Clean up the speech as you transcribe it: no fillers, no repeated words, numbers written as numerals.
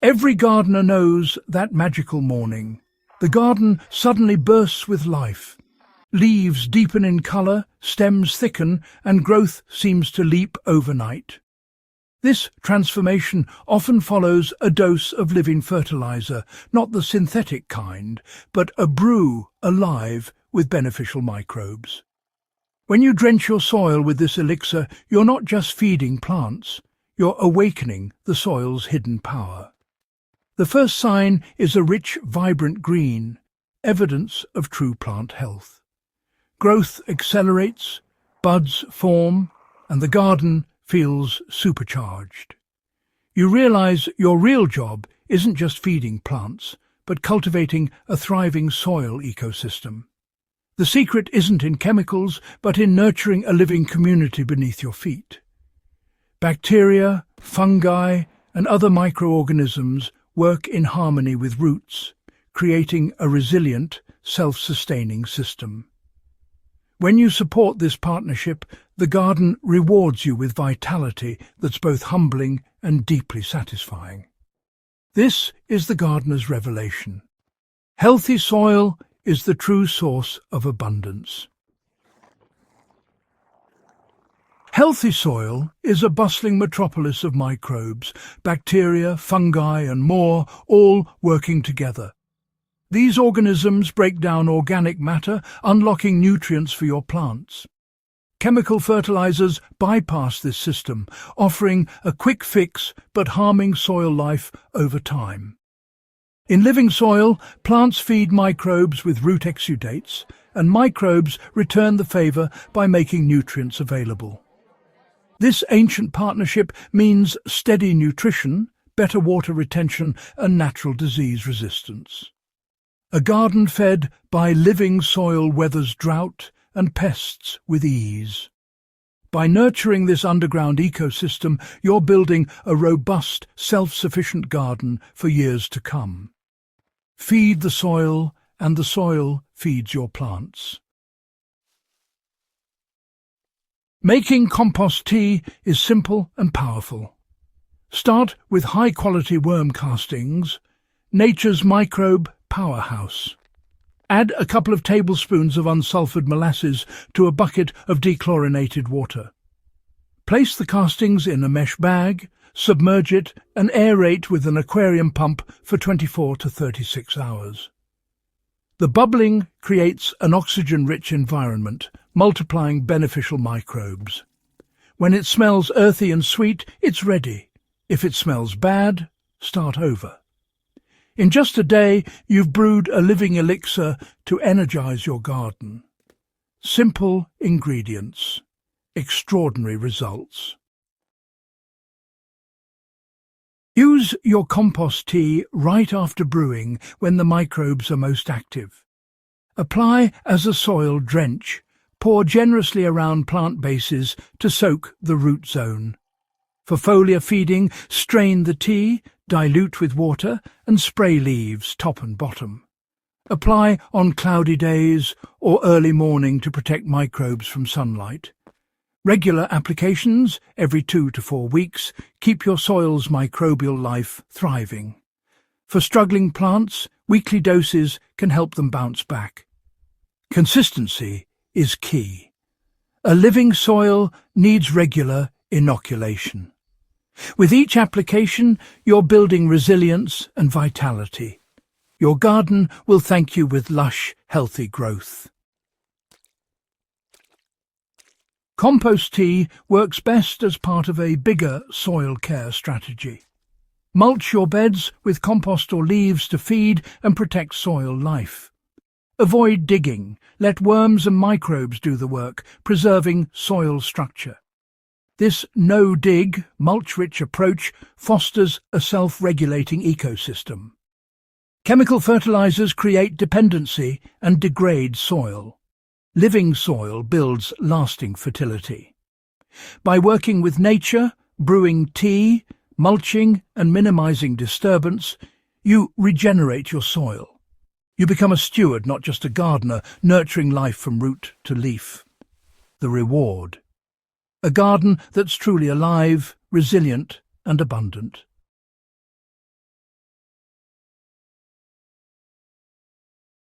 Every gardener knows that magical morning. The garden suddenly bursts with life. Leaves deepen in colour, stems thicken, and growth seems to leap overnight. This transformation often follows a dose of living fertilizer, not the synthetic kind, but a brew alive with beneficial microbes. When you drench your soil with this elixir, you're not just feeding plants, you're awakening the soil's hidden power. The first sign is a rich, vibrant green, evidence of true plant health. Growth accelerates, buds form, and the garden feels supercharged. You realize your real job isn't just feeding plants, but cultivating a thriving soil ecosystem. The secret isn't in chemicals, but in nurturing a living community beneath your feet. Bacteria, fungi, and other microorganisms work in harmony with roots, creating a resilient, self-sustaining system. When you support this partnership, the garden rewards you with vitality that's both humbling and deeply satisfying. This is the gardener's revelation. Healthy soil is the true source of abundance. Healthy soil is a bustling metropolis of microbes, bacteria, fungi and more, all working together. These organisms break down organic matter, unlocking nutrients for your plants. Chemical fertilizers bypass this system, offering a quick fix but harming soil life over time. In living soil, plants feed microbes with root exudates, and microbes return the favor by making nutrients available. This ancient partnership means steady nutrition, better water retention, and natural disease resistance. A garden fed by living soil weathers drought and pests with ease. By nurturing this underground ecosystem, you're building a robust, self-sufficient garden for years to come. Feed the soil, and the soil feeds your plants. Making compost tea is simple and powerful. Start with high-quality worm castings, nature's microbe powerhouse. Add a couple of tablespoons of unsulfured molasses to a bucket of dechlorinated water. Place the castings in a mesh bag, submerge it and aerate with an aquarium pump for 24 to 36 hours. The bubbling creates an oxygen-rich environment, multiplying beneficial microbes. When it smells earthy and sweet, it's ready. If it smells bad, start over. In just a day, you've brewed a living elixir to energize your garden. Simple ingredients, extraordinary results. Use your compost tea right after brewing when the microbes are most active. Apply as a soil drench. Pour generously around plant bases to soak the root zone. For foliar feeding, strain the tea, dilute with water, and spray leaves top and bottom. Apply on cloudy days or early morning to protect microbes from sunlight. Regular applications, every 2 to 4 weeks, keep your soil's microbial life thriving. For struggling plants, weekly doses can help them bounce back. Consistency is key. A living soil needs regular inoculation. With each application, you're building resilience and vitality. Your garden will thank you with lush, healthy growth. Compost tea works best as part of a bigger soil care strategy. Mulch your beds with compost or leaves to feed and protect soil life. Avoid digging. Let worms and microbes do the work, preserving soil structure. This no-dig, mulch-rich approach fosters a self-regulating ecosystem. Chemical fertilizers create dependency and degrade soil. Living soil builds lasting fertility. By working with nature, brewing tea, mulching and minimizing disturbance, you regenerate your soil. You become a steward, not just a gardener, nurturing life from root to leaf. The reward: a garden that's truly alive, resilient and abundant.